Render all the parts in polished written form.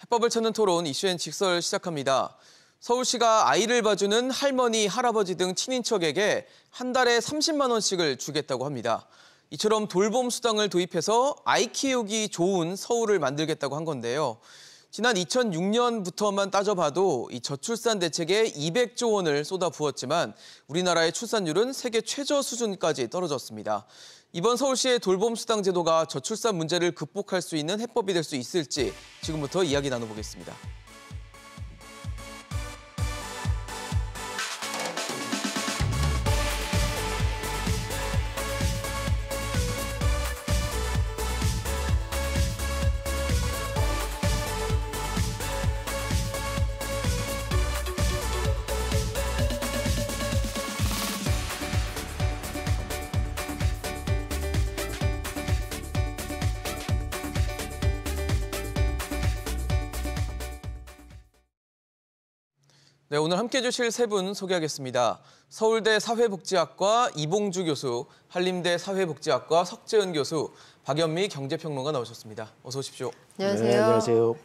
해법을 찾는 토론 이슈엔 직설 시작합니다. 서울시가 아이를 봐주는 할머니, 할아버지 등 친인척에게 한 달에 30만 원씩을 주겠다고 합니다. 이처럼 돌봄 수당을 도입해서 아이 키우기 좋은 서울을 만들겠다고 한 건데요. 지난 2006년부터만 따져봐도 이 저출산 대책에 200조 원을 쏟아부었지만 우리나라의 출산율은 세계 최저 수준까지 떨어졌습니다. 이번 서울시의 돌봄 수당 제도가 저출산 문제를 극복할 수 있는 해법이 될 수 있을지 지금부터 이야기 나눠보겠습니다. 네, 오늘 함께해 주실 세 분 소개하겠습니다. 서울대 사회복지학과 이봉주 교수, 한림대 사회복지학과 석재은 교수, 박연미 경제평론가 나오셨습니다. 어서 오십시오. 안녕하세요. 네, 안녕하세요.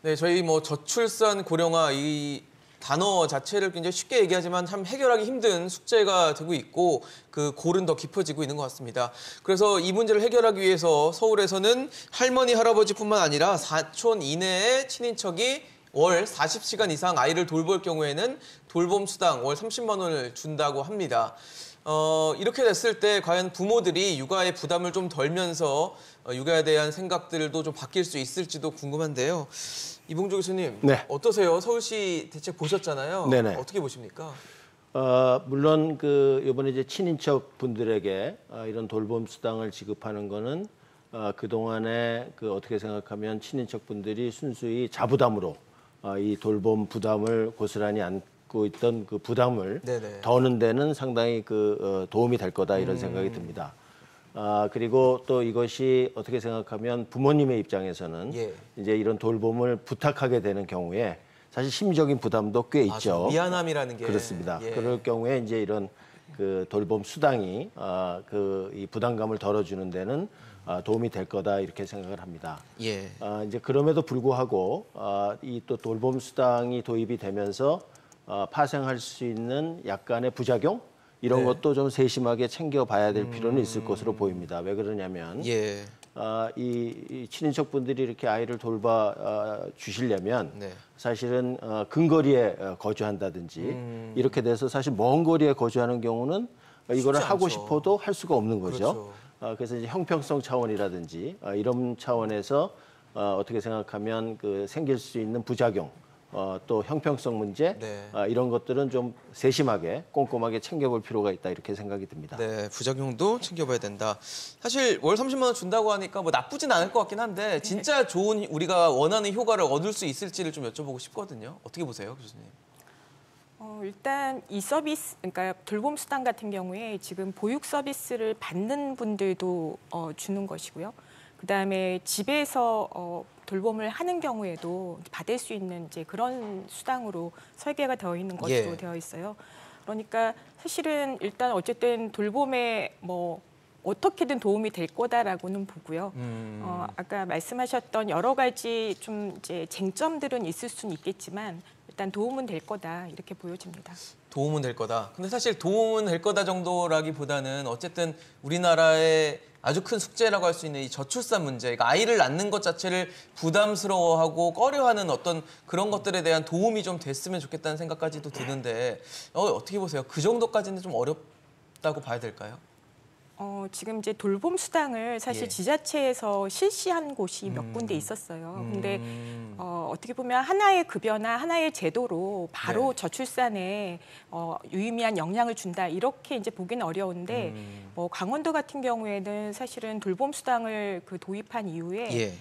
네, 저희 저출산 고령화 이 단어 자체를 굉장히 쉽게 얘기하지만 참 해결하기 힘든 숙제가 되고 있고 그 골은 더 깊어지고 있는 것 같습니다. 그래서 이 문제를 해결하기 위해서 서울에서는 할머니, 할아버지뿐만 아니라 사촌 이내의 친인척이 월 40시간 이상 아이를 돌볼 경우에는 돌봄 수당 월 30만 원을 준다고 합니다. 이렇게 됐을 때 과연 부모들이 육아의 부담을 좀 덜면서 육아에 대한 생각들도 좀 바뀔 수 있을지도 궁금한데요. 이봉주 교수님, 네. 어떠세요? 서울시 대책 보셨잖아요. 네네. 어떻게 보십니까? 물론 이번에 이제 친인척 분들에게 이런 돌봄 수당을 지급하는 거는 그동안에 어떻게 생각하면 친인척 분들이 순수히 자부담으로 이 돌봄 부담을 고스란히 안고 있던 그 부담을 네네. 더는 데는 상당히 도움이 될 거다 이런 생각이 듭니다. 그리고 또 이것이 어떻게 생각하면 부모님의 입장에서는 예. 이제 이런 돌봄을 부탁하게 되는 경우에 사실 심리적인 부담도 꽤 있죠. 미안함이라는 게. 그렇습니다. 예. 그럴 경우에 이제 이런 돌봄 수당이 이 부담감을 덜어주는 데는 도움이 될 거다 이렇게 생각을 합니다. 예. 이제 그럼에도 불구하고 이 또 돌봄 수당이 도입이 되면서 파생할 수 있는 약간의 부작용 이런 네. 것도 좀 세심하게 챙겨봐야 될 필요는 있을 것으로 보입니다. 왜 그러냐면 예. 이 친인척분들이 이렇게 아이를 돌봐 주시려면 네. 사실은 근거리에 거주한다든지 이렇게 돼서 사실 먼 거리에 거주하는 경우는 이거를 하고 않죠. 싶어도 할 수가 없는 거죠. 그렇죠. 그래서 이제 형평성 차원이라든지 이런 차원에서 어떻게 생각하면 생길 수 있는 부작용 또 형평성 문제 네. 이런 것들은 좀 세심하게 꼼꼼하게 챙겨볼 필요가 있다 이렇게 생각이 듭니다. 네, 부작용도 챙겨봐야 된다. 사실 월 30만 원 준다고 하니까 뭐 나쁘진 않을 것 같긴 한데 진짜 좋은 우리가 원하는 효과를 얻을 수 있을지를 좀 여쭤보고 싶거든요. 어떻게 보세요, 교수님? 일단 이 서비스, 그러니까 돌봄 수당 같은 경우에 지금 보육 서비스를 받는 분들도 주는 것이고요. 그다음에 집에서 돌봄을 하는 경우에도 받을 수 있는 이제 그런 수당으로 설계가 되어 있는 것으로 예. 되어 있어요. 그러니까 사실은 일단 어쨌든 돌봄에 어떻게든 도움이 될 거다라고는 보고요. 아까 말씀하셨던 여러 가지 좀 이제 쟁점들은 있을 수는 있겠지만 일단 도움은 될 거다 이렇게 보여집니다. 도움은 될 거다. 근데 사실 도움은 될 거다 정도라기보다는 어쨌든 우리나라의 아주 큰 숙제라고 할 수 있는 이 저출산 문제, 그러니까 아이를 낳는 것 자체를 부담스러워하고 꺼려하는 어떤 그런 것들에 대한 도움이 좀 됐으면 좋겠다는 생각까지도 드는데 어떻게 보세요? 그 정도까지는 좀 어렵다고 봐야 될까요? 지금 이제 돌봄 수당을 사실 예. 지자체에서 실시한 곳이 몇 군데 있었어요. 근데 어떻게 보면 하나의 급여나 하나의 제도로 바로 네. 저출산에 유의미한 영향을 준다 이렇게 이제 보기는 어려운데 강원도 같은 경우에는 사실은 돌봄 수당을 도입한 이후에 예.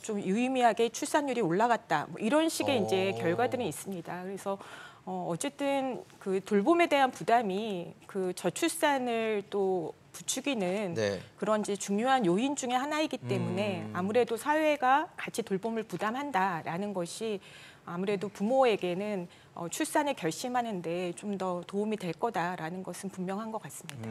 좀 유의미하게 출산율이 올라갔다 이런 식의 이제 결과들은 있습니다. 그래서 어쨌든 돌봄에 대한 부담이 저출산을 또 부추기는 네. 그런 이제 중요한 요인 중에 하나이기 때문에 아무래도 사회가 같이 돌봄을 부담한다라는 것이 아무래도 부모에게는 출산을 결심하는데 좀 더 도움이 될 거다라는 것은 분명한 것 같습니다.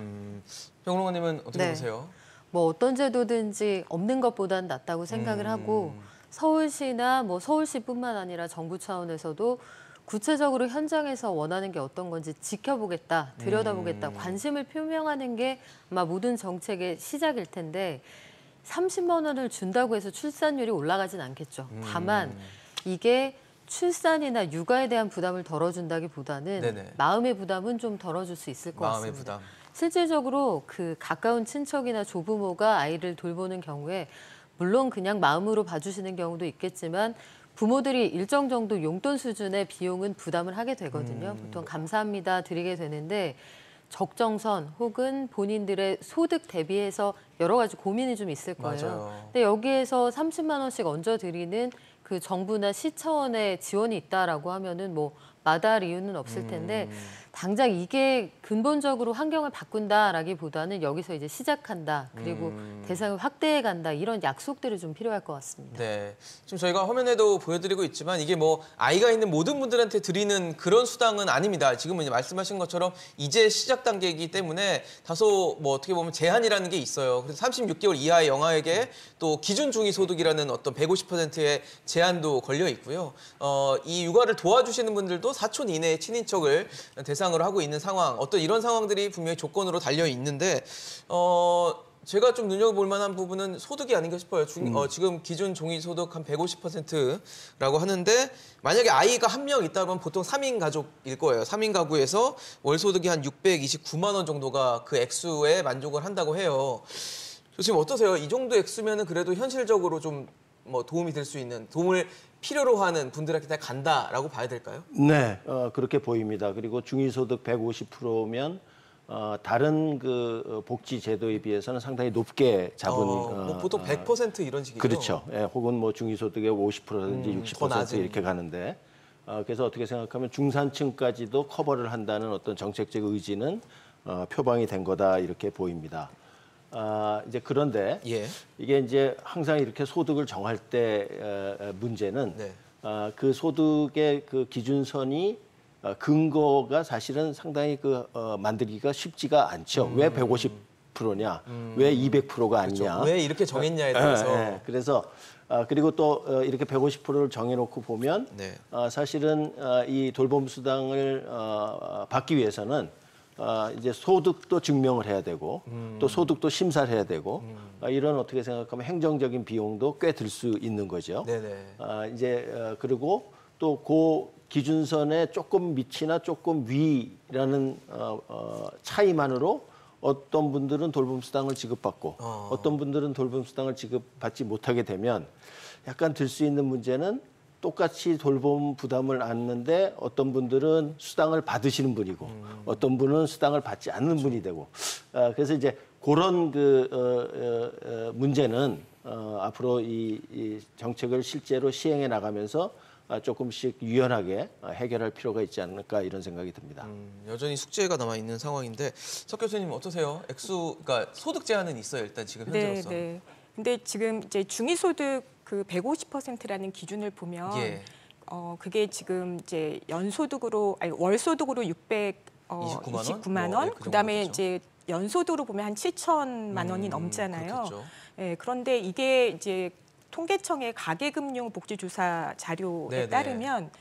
평론가님은 어떻게 네. 보세요? 뭐 어떤 제도든지 없는 것보단 낫다고 생각을 하고 서울시나 뭐 서울시뿐만 아니라 정부 차원에서도 구체적으로 현장에서 원하는 게 어떤 건지 지켜보겠다, 들여다보겠다, 관심을 표명하는 게 아마 모든 정책의 시작일 텐데 30만 원을 준다고 해서 출산율이 올라가진 않겠죠. 다만 이게 출산이나 육아에 대한 부담을 덜어준다기보다는 네네. 마음의 부담은 좀 덜어줄 수 있을 것 마음의 같습니다. 부담. 실질적으로 그 가까운 친척이나 조부모가 아이를 돌보는 경우에 물론 그냥 마음으로 봐주시는 경우도 있겠지만 부모들이 일정 정도 용돈 수준의 비용은 부담을 하게 되거든요. 보통 감사합니다 드리게 되는데 적정선 혹은 본인들의 소득 대비해서 여러 가지 고민이 좀 있을 거예요. 맞아요. 근데 여기에서 30만 원씩 얹어드리는 그 정부나 시 차원의 지원이 있다라고 하면은 뭐 마다할 이유는 없을 텐데 당장 이게 근본적으로 환경을 바꾼다라기보다는 여기서 이제 시작한다 그리고 대상을 확대해 간다 이런 약속들이 좀 필요할 것 같습니다. 네, 지금 저희가 화면에도 보여드리고 있지만 이게 뭐 아이가 있는 모든 분들한테 드리는 그런 수당은 아닙니다. 지금은 이제 말씀하신 것처럼 이제 시작 단계이기 때문에 다소 뭐 어떻게 보면 제한이라는 게 있어요. 그래서 36개월 이하의 영아에게 또 기준 중위소득이라는 어떤 150%의 제한도 걸려 있고요. 이 육아를 도와주시는 분들도 사촌 이내의 친인척을 대상으로 하고 있는 상황, 어떤 이런 상황들이 분명히 조건으로 달려 있는데 제가 좀 눈여겨볼 만한 부분은 소득이 아닌가 싶어요. 지금 기준 종이소득 한 150%라고 하는데 만약에 아이가 한 명 있다면 보통 3인 가족일 거예요. 3인 가구에서 월 소득이 한 629만 원 정도가 그 액수에 만족을 한다고 해요. 교수님 어떠세요? 이 정도 액수면은 그래도 현실적으로 좀 뭐 도움이 될 수 있는, 도움을 필요로 하는 분들한테 다 간다라고 봐야 될까요? 네, 그렇게 보입니다. 그리고 중위소득 150%면 다른 그 복지 제도에 비해서는 상당히 높게 잡은 뭐 보통 100% 이런 식이죠. 그렇죠. 예, 혹은 뭐 중위소득의 50%든지 더 60% 낮은. 이렇게 가는데 그래서 어떻게 생각하면 중산층까지도 커버를 한다는 어떤 정책적 의지는 표방이 된 거다 이렇게 보입니다. 이제 그런데 예. 이게 이제 항상 이렇게 소득을 정할 때 문제는 네. 그 소득의 그 기준선이 근거가 사실은 상당히 만들기가 쉽지가 않죠. 왜 150%냐? 왜 200%가 아니냐? 그렇죠. 왜 이렇게 정했냐에 대해서. 그래서 그리고 또 이렇게 150%를 정해놓고 보면 네. 사실은 이 돌봄 수당을 받기 위해서는 이제 소득도 증명을 해야 되고 또 소득도 심사를 해야 되고 이런 어떻게 생각하면 행정적인 비용도 꽤 들 수 있는 거죠. 네네. 이제 그리고 또 그 기준선에 조금 밑이나 조금 위라는 차이만으로 어떤 분들은 돌봄 수당을 지급받고 어떤 분들은 돌봄 수당을 지급받지 못하게 되면 약간 들 수 있는 문제는 똑같이 돌봄 부담을 안는데 어떤 분들은 수당을 받으시는 분이고 어떤 분은 수당을 받지 않는 분이 되고 그래서 이제 그런 문제는 앞으로 이 정책을 실제로 시행해 나가면서 조금씩 유연하게 해결할 필요가 있지 않을까 이런 생각이 듭니다. 여전히 숙제가 남아 있는 상황인데 석 교수님 어떠세요? 그러니까 소득 제한은 있어요 일단 지금 현재로서. 네. 근데 지금 이제 중위소득 그 150%라는 기준을 보면 예. 그게 지금 이제 월소득으로 29만 원, 네, 그 그다음에 정도 되죠. 이제 연소득으로 보면 한 7천만 원이 넘잖아요. 그렇겠죠. 예, 그런데 이게 이제 통계청의 가계금융복지조사 자료에 네네. 따르면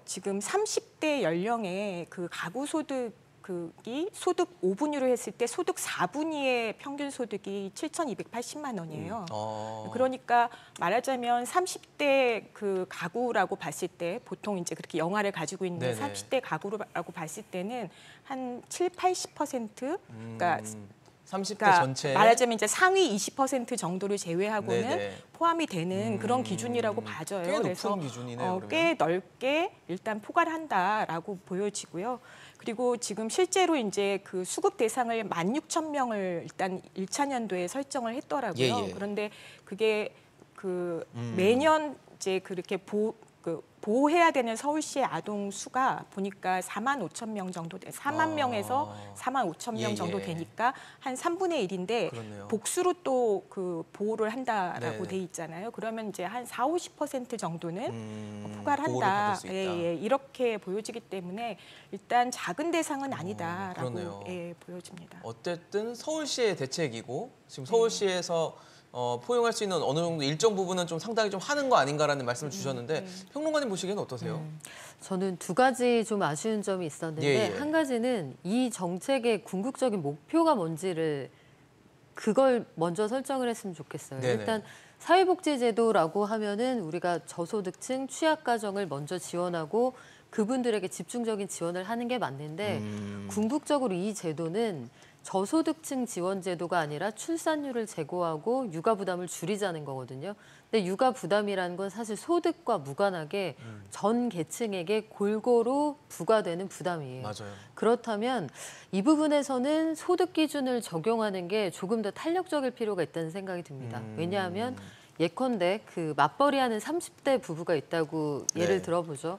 지금 30대 연령의 그 가구 소득이 소득 5분위로 했을 때 소득 4분위의 평균 소득이 7,280만 원이에요. 그러니까 말하자면 30대 그 가구라고 봤을 때 보통 이제 그렇게 영아를 가지고 있는 네네. 30대 가구라고 봤을 때는 한 80% 그러니까 30대 전체. 말하자면 이제 상위 20% 정도를 제외하고는 네네. 포함이 되는 그런 기준이라고 봐져요. 꽤 높은 그래서 기준이네요, 꽤 넓게 일단 포괄을 한다라고 보여지고요. 그리고 지금 실제로 이제 그 수급 대상을 16,000명을 일단 1차 년도에 설정을 했더라고요. 예. 그런데 그게 그 매년 이제 그렇게 보호해야 되는 서울시의 아동 수가 보니까 45,000명 정도 4만 명에서 45,000명 정도 예. 되니까 한 3분의 1인데 그렇네요. 복수로 또 그 보호를 한다라고 네. 돼 있잖아요. 그러면 이제 한 40~50% 정도는 보호를 포괄한다. 받을 수 있다. 이렇게 보여지기 때문에 일단 작은 대상은 아니다라고 그러네요. 보여집니다. 어쨌든 서울시의 대책이고 지금 서울시에서 포용할 수 있는 어느 정도 일정 부분은 좀 상당히 좀 하는 거 아닌가라는 말씀을 주셨는데 평론가님 보시기에는 어떠세요? 저는 두 가지 좀 아쉬운 점이 있었는데 예. 한 가지는 이 정책의 궁극적인 목표가 뭔지를 그걸 먼저 설정을 했으면 좋겠어요. 네네. 일단 사회복지제도라고 하면은 우리가 저소득층 취약가정을 먼저 지원하고 그분들에게 집중적인 지원을 하는 게 맞는데 궁극적으로 이 제도는 저소득층 지원 제도가 아니라 출산율을 제고하고 육아 부담을 줄이자는 거거든요. 근데 육아 부담이라는 건 사실 소득과 무관하게 전 계층에게 골고루 부과되는 부담이에요. 맞아요. 그렇다면 이 부분에서는 소득 기준을 적용하는 게 조금 더 탄력적일 필요가 있다는 생각이 듭니다. 왜냐하면 예컨대 그 맞벌이하는 30대 부부가 있다고 예를 네. 들어보죠.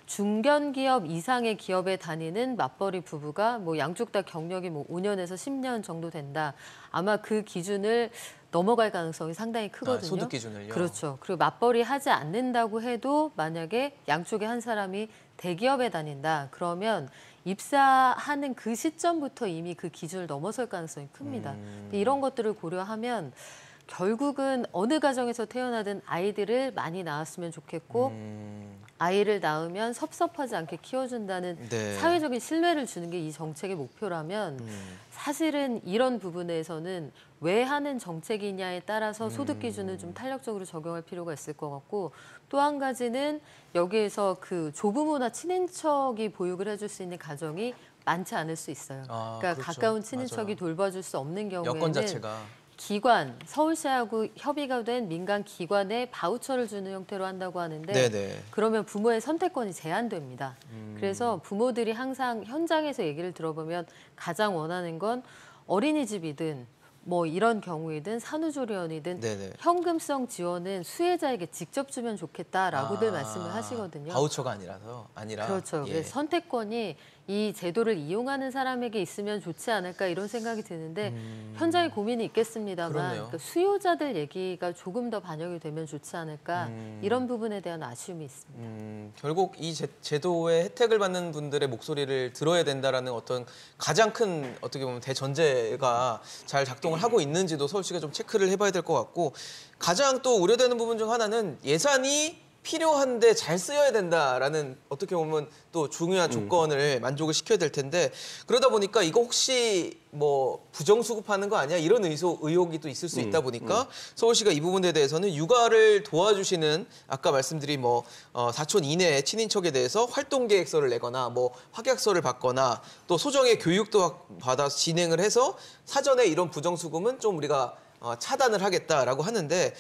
중견기업 이상의 기업에 다니는 맞벌이 부부가 뭐 양쪽 다 경력이 뭐 5년에서 10년 정도 된다. 아마 그 기준을 넘어갈 가능성이 상당히 크거든요. 소득 기준을요? 그렇죠. 그리고 맞벌이 하지 않는다고 해도 만약에 양쪽에 한 사람이 대기업에 다닌다. 그러면 입사하는 그 시점부터 이미 그 기준을 넘어설 가능성이 큽니다. 근데 이런 것들을 고려하면 결국은 어느 가정에서 태어나든 아이들을 많이 낳았으면 좋겠고 아이를 낳으면 섭섭하지 않게 키워준다는 네. 사회적인 신뢰를 주는 게 이 정책의 목표라면 사실은 이런 부분에서는 왜 하는 정책이냐에 따라서 소득 기준을 좀 탄력적으로 적용할 필요가 있을 것 같고 또 한 가지는 여기에서 그 조부모나 친인척이 보육을 해줄 수 있는 가정이 많지 않을 수 있어요. 그러니까 그렇죠. 가까운 친인척이 맞아요. 돌봐줄 수 없는 여건 경우에는 자체가. 기관, 서울시하고 협의가 된 민간 기관에 바우처를 주는 형태로 한다고 하는데 네네. 그러면 부모의 선택권이 제한됩니다. 그래서 부모들이 항상 현장에서 얘기를 들어보면 가장 원하는 건 어린이집이든 뭐 이런 경우이든 산후조리원이든 네네. 현금성 지원은 수혜자에게 직접 주면 좋겠다라고들 말씀을 하시거든요. 바우처가 아니라. 그렇죠. 예. 그래서 선택권이 이 제도를 이용하는 사람에게 있으면 좋지 않을까 이런 생각이 드는데 현장의 고민이 있겠습니다만 그러네요. 그러니까 수요자들 얘기가 조금 더 반영이 되면 좋지 않을까 이런 부분에 대한 아쉬움이 있습니다. 결국 이 제도의 혜택을 받는 분들의 목소리를 들어야 된다라는 어떤 가장 큰 어떻게 보면 대전제가 잘 작동을 하고 있는지도 서울시가 좀 체크를 해봐야 될 것 같고 가장 또 우려되는 부분 중 하나는 예산이 필요한데 잘 쓰여야 된다라는 어떻게 보면 또 중요한 조건을 만족을 시켜야 될 텐데 그러다 보니까 이거 혹시 뭐 부정수급하는 거 아니야 이런 의혹이 또 있을 수 있다 보니까 서울시가 이 부분에 대해서는 육아를 도와주시는 아까 말씀드린 뭐 사촌 이내 친인척에 대해서 활동계획서를 내거나 뭐 확약서를 받거나 또 소정의 교육도 받아서 진행을 해서 사전에 이런 부정수급은 좀 우리가 차단을 하겠다라고 하는데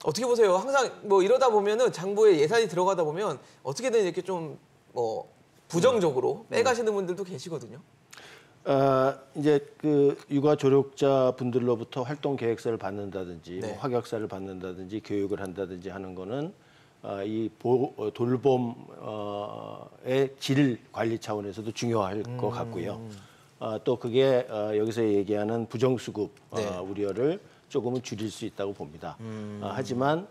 어떻게 보세요? 항상 뭐 이러다 보면은 장부에 예산이 들어가다 보면 어떻게든 이렇게 좀 뭐 부정적으로 빼가시는 분들도 계시거든요. 이제 그 육아 조력자 분들로부터 활동 계획서를 받는다든지 네. 뭐 확약서를 받는다든지 교육을 한다든지 하는 거는 이 돌봄의 질 관리 차원에서도 중요할 것 같고요. 또 그게 여기서 얘기하는 부정수급 네. 우려를 조금은 줄일 수 있다고 봅니다. 하지만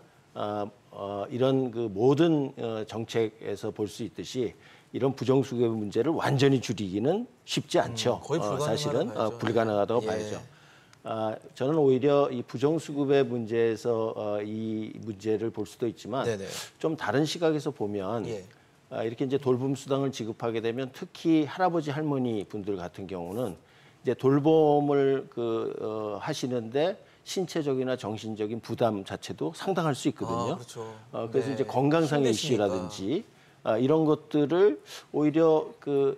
이런 그 모든 정책에서 볼 수 있듯이 이런 부정수급의 문제를 완전히 줄이기는 쉽지 않죠. 거의 불가능하다고 사실은 봐야죠. 불가능하다고 예. 봐야죠. 저는 오히려 이 부정수급의 문제에서 이 문제를 볼 수도 있지만 네네. 좀 다른 시각에서 보면 예. 이렇게 이제 돌봄 수당을 지급하게 되면 특히 할아버지 할머니 분들 같은 경우는 이제 돌봄을 하시는데 신체적이나 정신적인 부담 자체도 상당할 수 있거든요. 그렇죠. 그래서 네. 이제 건강상의 힘드시니까. 이슈라든지 이런 것들을 오히려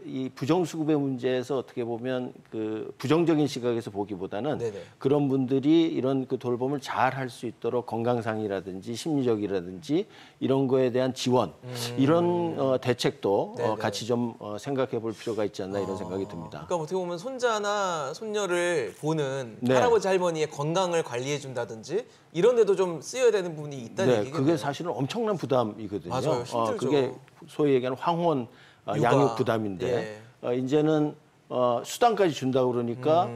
이 부정수급의 문제에서 어떻게 보면 그 부정적인 시각에서 보기보다는 네네. 그런 분들이 이런 그 돌봄을 잘 할 수 있도록 건강상이라든지 심리적이라든지 이런 거에 대한 지원 이런 대책도 네네. 같이 좀 생각해 볼 필요가 있지 않나 이런 생각이 듭니다. 그러니까 어떻게 보면 손자나 손녀를 보는 네. 할아버지 할머니의 건강을 관리해 준다든지 이런 데도 좀 쓰여야 되는 부분이 있다는 네, 얘기겠네요. 그게 사실은 엄청난 부담이거든요. 맞아요. 힘들죠. 그게 소위 얘기하는 황혼 육아. 양육 부담인데 이제는 수당까지 준다고 그러니까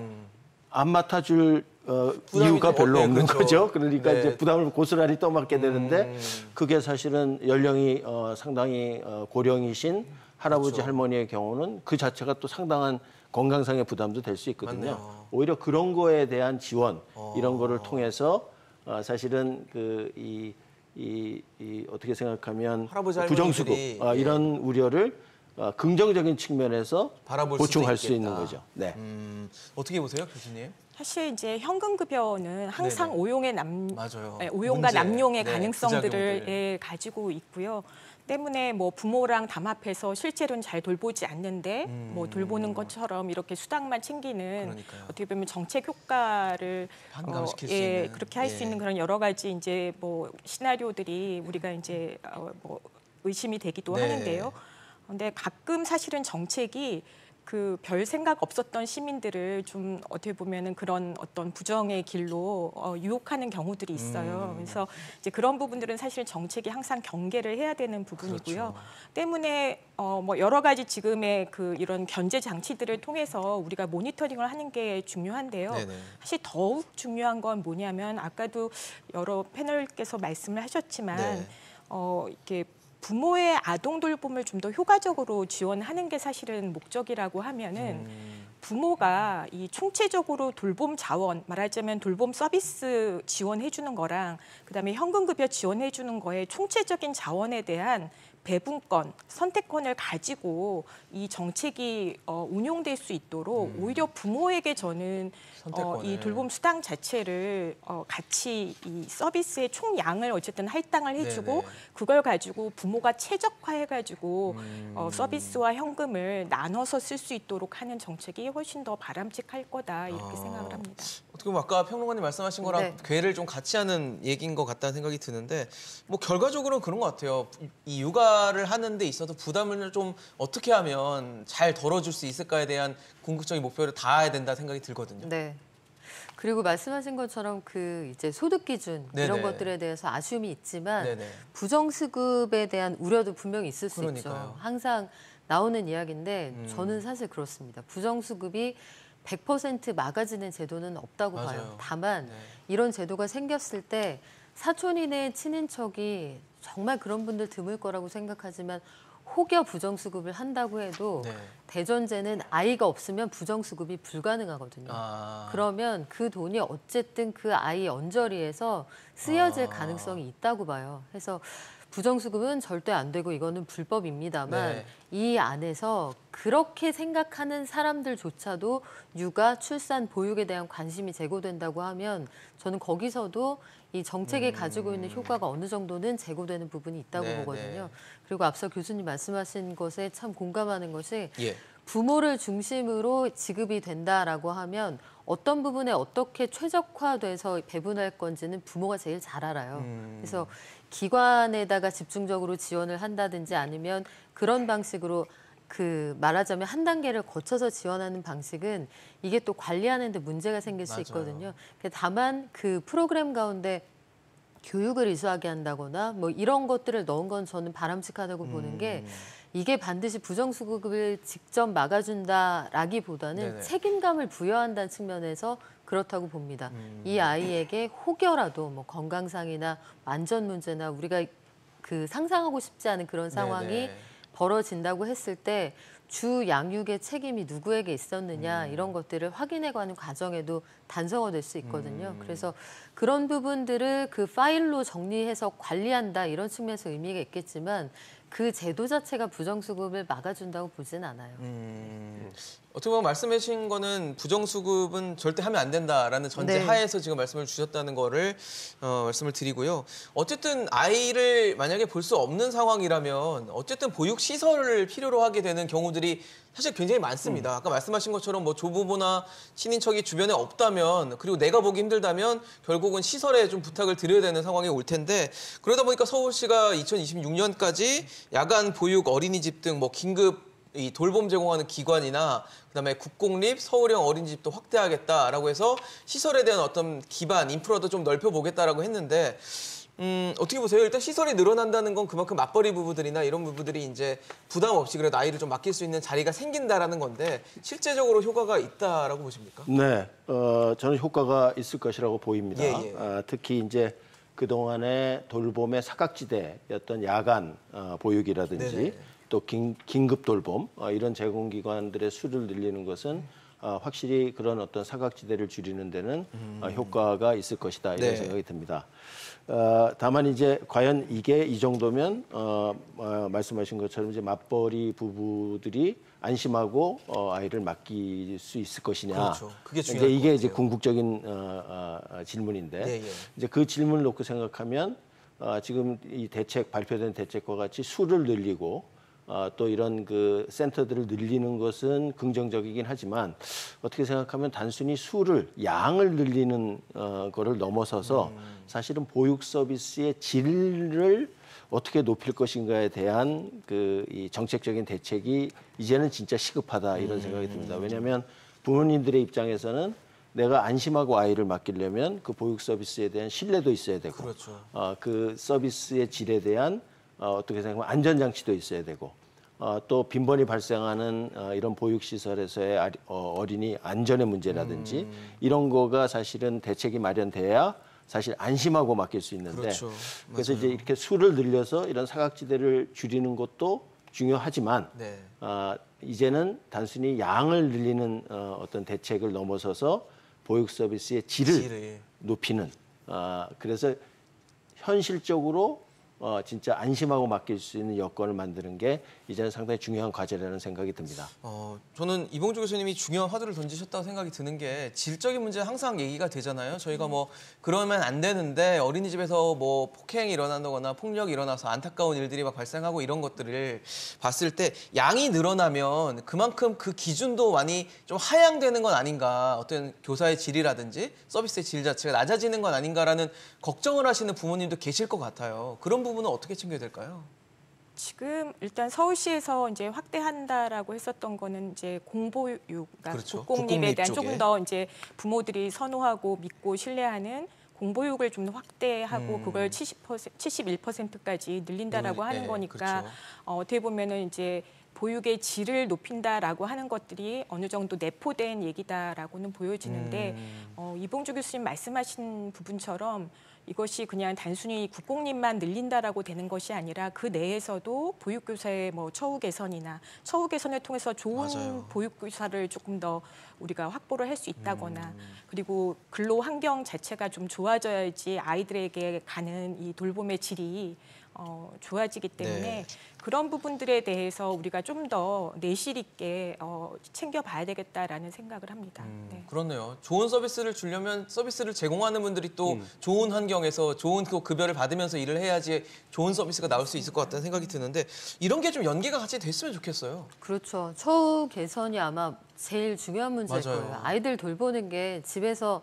안 맡아줄 부담이 이유가 좀 별로 네, 없는 그렇죠. 거죠. 그러니까 네. 이제 부담을 고스란히 떠맡게 되는데 그게 사실은 연령이 상당히 고령이신 할아버지 그렇죠. 할머니의 경우는 그 자체가 또 상당한 건강상의 부담도 될 수 있거든요. 맞네요. 오히려 그런 거에 대한 지원 이런 거를 통해서 사실은 어떻게 생각하면 할아버지, 부정수급 할머니들이, 이런 우려를 긍정적인 측면에서 바라볼 보충할 수도 수 있는 있겠다. 거죠. 네. 어떻게 보세요, 교수님? 사실 이제 현금급여는 항상 네네. 오용의 맞아요. 오용과 문제, 남용의 네, 가능성들을 부작용들. 가지고 있고요. 때문에 뭐 부모랑 담합해서 실제로는 잘 돌보지 않는데 뭐 돌보는 것처럼 이렇게 수당만 챙기는 그러니까요. 어떻게 보면 정책 효과를 반감시킬 수 있는. 그렇게 할 수 있는 그런 여러 가지 이제 뭐 시나리오들이 우리가 이제 뭐 의심이 되기도 네. 하는데요. 근데 가끔 사실은 정책이 그 별 생각 없었던 시민들을 좀 어떻게 보면은 그런 어떤 부정의 길로 유혹하는 경우들이 있어요. 그래서 이제 그런 부분들은 사실 정책이 항상 경계를 해야 되는 부분이고요. 그렇죠. 때문에 뭐 여러 가지 지금의 그 이런 견제 장치들을 통해서 우리가 모니터링을 하는 게 중요한데요. 네네. 사실 더욱 중요한 건 뭐냐면 아까도 여러 패널께서 말씀을 하셨지만 네. 이렇게 부모의 아동 돌봄을 좀 더 효과적으로 지원하는 게 사실은 목적이라고 하면은 부모가 이 총체적으로 돌봄 자원, 말하자면 돌봄 서비스 지원해 주는 거랑 그다음에 현금급여 지원해 주는 거에 총체적인 자원에 대한 배분권, 선택권을 가지고 이 정책이 운용될 수 있도록 오히려 부모에게 저는 선택권을. 이 돌봄 수당 자체를 같이 이 서비스의 총량을 어쨌든 할당을 해주고 네네. 그걸 가지고 부모가 최적화해가지고 서비스와 현금을 나눠서 쓸 수 있도록 하는 정책이 훨씬 더 바람직할 거다 이렇게 생각을 합니다. 어떻게 보면 아까 평론가님 말씀하신 거랑 네. 궤를 좀 같이 하는 얘기인 것 같다는 생각이 드는데 뭐 결과적으로는 그런 것 같아요. 이 육아를 하는 데 있어서 부담을 좀 어떻게 하면 잘 덜어줄 수 있을까에 대한 궁극적인 목표를 다해야 된다 생각이 들거든요. 네. 그리고 말씀하신 것처럼 그 이제 소득 기준 이런 네네. 것들에 대해서 아쉬움이 있지만 네네. 부정수급에 대한 우려도 분명히 있을 수 그러니까요. 있죠. 항상 나오는 이야기인데 저는 사실 그렇습니다. 부정수급이 100% 막아지는 제도는 없다고 맞아요. 봐요. 다만 네. 이런 제도가 생겼을 때 사촌 이내 친인척이 정말 그런 분들 드물 거라고 생각하지만 혹여 부정수급을 한다고 해도 네. 대전제는 아이가 없으면 부정수급이 불가능하거든요. 그러면 그 돈이 어쨌든 그 아이 언저리에서 쓰여질 가능성이 있다고 봐요. 그래서 부정수급은 절대 안 되고 이거는 불법입니다만 네. 이 안에서 그렇게 생각하는 사람들조차도 육아, 출산, 보육에 대한 관심이 제고된다고 하면 저는 거기서도 이 정책이 가지고 있는 효과가 어느 정도는 제고되는 부분이 있다고 네, 보거든요. 네. 그리고 앞서 교수님 말씀하신 것에 참 공감하는 것이 예. 부모를 중심으로 지급이 된다라고 하면 어떤 부분에 어떻게 최적화돼서 배분할 건지는 부모가 제일 잘 알아요. 그래서 기관에다가 집중적으로 지원을 한다든지 아니면 그런 방식으로 그 말하자면 한 단계를 거쳐서 지원하는 방식은 이게 또 관리하는 데 문제가 생길 수 맞아요. 있거든요. 다만 그 프로그램 가운데 교육을 이수하게 한다거나 뭐 이런 것들을 넣은 건 저는 바람직하다고 보는 게 이게 반드시 부정수급을 직접 막아준다라기보다는 네네. 책임감을 부여한다는 측면에서 그렇다고 봅니다. 이 아이에게 혹여라도 뭐 건강상이나 안전 문제나 우리가 그 상상하고 싶지 않은 그런 상황이 네네. 벌어진다고 했을 때 주 양육의 책임이 누구에게 있었느냐 이런 것들을 확인해가는 과정에도 단서가 될 수 있거든요. 그래서 그런 부분들을 그 파일로 정리해서 관리한다 이런 측면에서 의미가 있겠지만 그 제도 자체가 부정수급을 막아준다고 보진 않아요. 어떻게 보면 말씀하신 거는 부정수급은 절대 하면 안 된다라는 전제 네. 하에서 지금 말씀을 주셨다는 거를 말씀을 드리고요. 어쨌든 아이를 만약에 볼 수 없는 상황이라면 어쨌든 보육시설을 필요로 하게 되는 경우들이 사실 굉장히 많습니다. 아까 말씀하신 것처럼 뭐 조부모나 친인척이 주변에 없다면 그리고 내가 보기 힘들다면 결국은 시설에 좀 부탁을 드려야 되는 상황이 올 텐데 그러다 보니까 서울시가 2026년까지 야간 보육 어린이집 등 뭐 긴급 이 돌봄 제공하는 기관이나 그다음에 국공립, 서울형 어린이집도 확대하겠다라고 해서 시설에 대한 어떤 기반, 인프라도 좀 넓혀보겠다라고 했는데 어떻게 보세요? 일단 시설이 늘어난다는 건 그만큼 맞벌이 부부들이나 이런 부부들이 이제 부담 없이 그래도 아이를 좀 맡길 수 있는 자리가 생긴다라는 건데 실제적으로 효과가 있다라고 보십니까? 네, 저는 효과가 있을 것이라고 보입니다. 예, 예. 특히 이제 그동안의 돌봄의 사각지대였던 야간 보육이라든지 네네. 또 긴급 돌봄 이런 제공기관들의 수를 늘리는 것은 확실히 그런 어떤 사각지대를 줄이는 데는 효과가 있을 것이다 이런 네. 생각이 듭니다. 다만 이제 과연 이게 이 정도면 말씀하신 것처럼 이제 맞벌이 부부들이 안심하고 아이를 맡길 수 있을 것이냐. 그렇죠. 그게 이제 중요할 이게 것 이제 같아요. 궁극적인 질문인데 네, 예. 이제 그 질문을 놓고 생각하면 지금 이 대책 발표된 대책과 같이 수를 늘리고 또 이런 그 센터들을 늘리는 것은 긍정적이긴 하지만 어떻게 생각하면 단순히 수를 양을 늘리는 거를 넘어서서 사실은 보육 서비스의 질을 어떻게 높일 것인가에 대한 이 정책적인 대책이 이제는 진짜 시급하다 이런 생각이 듭니다. 왜냐하면 부모님들의 입장에서는 내가 안심하고 아이를 맡기려면 그 보육 서비스에 대한 신뢰도 있어야 되고 그렇죠. 그 서비스의 질에 대한 어떻게 생각하면 안전장치도 있어야 되고 또 빈번히 발생하는 이런 보육시설에서의 어린이 안전의 문제라든지 이런 거가 사실은 대책이 마련돼야 사실 안심하고 맡길 수 있는데 그렇죠. 그래서 맞아요. 이제 이렇게 수를 늘려서 이런 사각지대를 줄이는 것도 중요하지만 네. 이제는 단순히 양을 늘리는 어떤 대책을 넘어서서 보육 서비스의 질을 높이는 그래서 현실적으로 진짜 안심하고 맡길 수 있는 여건을 만드는 게 이제는 상당히 중요한 과제라는 생각이 듭니다. 저는 이봉주 교수님이 중요한 화두를 던지셨다고 생각이 드는 게 질적인 문제 항상 얘기가 되잖아요. 저희가 뭐 그러면 안 되는데 어린이집에서 뭐 폭행이 일어난다거나 폭력이 일어나서 안타까운 일들이 막 발생하고 이런 것들을 봤을 때 양이 늘어나면 그만큼 그 기준도 많이 좀 하향되는 건 아닌가. 어떤 교사의 질이라든지 서비스의 질 자체가 낮아지는 건 아닌가라는 걱정을 하시는 부모님도 계실 것 같아요. 그런 부분은 어떻게 챙겨야 될까요? 지금 일단 서울시에서 이제 확대한다라고 했었던 거는 이제 공보육, 그러니까 그렇죠. 국공립에 국공립 대한 쪽에. 조금 더 이제 부모들이 선호하고 믿고 신뢰하는 공보육을 좀 더 확대하고 그걸 71%까지 늘린다라고 하는 네, 거니까 그렇죠. 어떻게 보면은 이제 보육의 질을 높인다라고 하는 것들이 어느 정도 내포된 얘기다라고는 보여지는데 이봉주 교수님 말씀하신 부분처럼 이것이 그냥 단순히 국공립만 늘린다라고 되는 것이 아니라 그 내에서도 보육교사의 뭐 처우 개선이나 처우 개선을 통해서 좋은 맞아요. 보육교사를 조금 더 우리가 확보를 할 수 있다거나 그리고 근로 환경 자체가 좀 좋아져야지 아이들에게 가는 이 돌봄의 질이 좋아지기 때문에 네. 그런 부분들에 대해서 우리가 좀 더 내실 있게 챙겨봐야 되겠다라는 생각을 합니다. 네. 그렇네요. 좋은 서비스를 주려면 서비스를 제공하는 분들이 또 좋은 환경에서 좋은 또 급여를 받으면서 일을 해야지 좋은 서비스가 나올 수 있을 것 같다는 생각이 드는데 이런 게 좀 연계가 같이 됐으면 좋겠어요. 그렇죠. 처우 개선이 아마 제일 중요한 문제일 맞아요. 거예요. 아이들 돌보는 게 집에서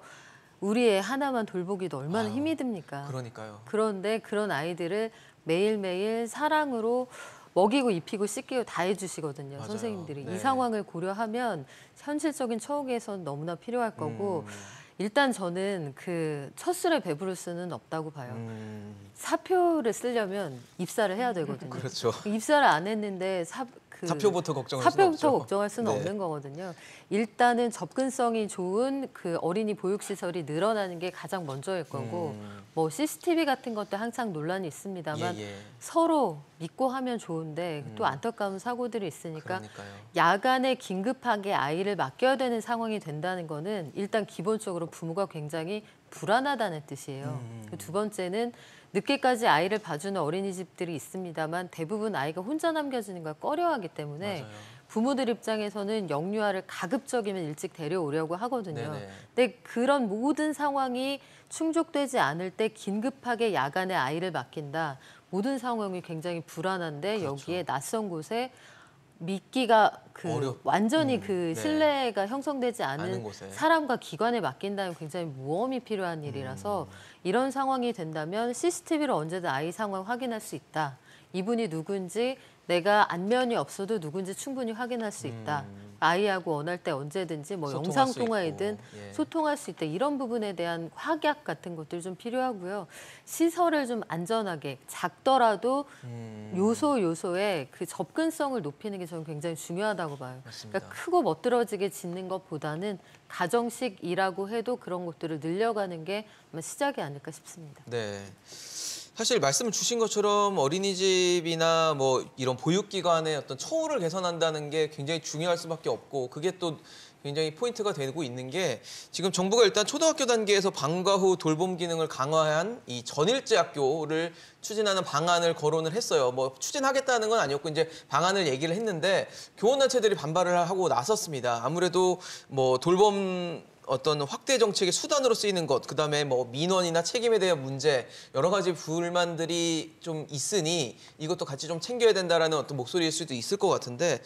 우리 애 하나만 돌보기도 얼마나 힘이 듭니까? 그러니까요. 그런데 그런 아이들을 매일매일 사랑으로 먹이고 입히고 씻기고 다 해주시거든요. 맞아요. 선생님들이. 네. 이 상황을 고려하면 현실적인 처우 개선 너무나 필요할 거고 일단 저는 그 첫 술에 배부를 수는 없다고 봐요. 사표를 쓰려면 입사를 해야 되거든요. 그렇죠. 입사를 안 했는데 사표부터 걱정할 수는 사표부터 없죠. 걱정할 수는 네. 없는 거거든요. 일단은 접근성이 좋은 그 어린이 보육시설이 늘어나는 게 가장 먼저일 거고 뭐 CCTV 같은 것도 항상 논란이 있습니다만 예. 서로 믿고 하면 좋은데 또 안타까운 사고들이 있으니까 그러니까요. 야간에 긴급하게 아이를 맡겨야 되는 상황이 된다는 거는 일단 기본적으로 부모가 굉장히 불안하다는 뜻이에요. 두 번째는 늦게까지 아이를 봐주는 어린이집들이 있습니다만 대부분 아이가 혼자 남겨지는 걸 꺼려하기 때문에 맞아요. 부모들 입장에서는 영유아를 가급적이면 일찍 데려오려고 하거든요. 네네. 근데 그런 모든 상황이 충족되지 않을 때 긴급하게 야간에 아이를 맡긴다. 모든 상황이 굉장히 불안한데 그렇죠. 여기에 낯선 곳에 믿기가 완전히 그 네. 신뢰가 형성되지 아는 않은 곳에. 사람과 기관에 맡긴다면 굉장히 모험이 필요한 일이라서 이런 상황이 된다면 CCTV로 언제든 아이 상황 확인할 수 있다. 이분이 누군지 내가 안면이 없어도 누군지 충분히 확인할 수 있다. 아이하고 원할 때 언제든지 뭐 소통할 수 영상통화이든 있고. 예. 소통할 수 있다. 이런 부분에 대한 확약 같은 것들이 좀 필요하고요. 시설을 좀 안전하게 작더라도 요소에 그 접근성을 높이는 게 저는 굉장히 중요하다고 봐요. 맞습니다. 그러니까 크고 멋들어지게 짓는 것보다는 가정식이라고 해도 그런 것들을 늘려가는 게 아마 시작이 아닐까 싶습니다. 네. 사실 말씀을 주신 것처럼 어린이집이나 뭐 이런 보육기관의 어떤 처우를 개선한다는 게 굉장히 중요할 수밖에 없고 그게 또 굉장히 포인트가 되고 있는 게 지금 정부가 일단 초등학교 단계에서 방과 후 돌봄 기능을 강화한 이 전일제 학교를 추진하는 방안을 거론을 했어요. 뭐 추진하겠다는 건 아니었고 이제 방안을 얘기를 했는데 교원단체들이 반발을 하고 나섰습니다. 아무래도 뭐 돌봄 어떤 확대 정책의 수단으로 쓰이는 것, 그다음에 뭐 민원이나 책임에 대한 문제, 여러 가지 불만들이 좀 있으니 이것도 같이 좀 챙겨야 된다라는 어떤 목소리일 수도 있을 것 같은데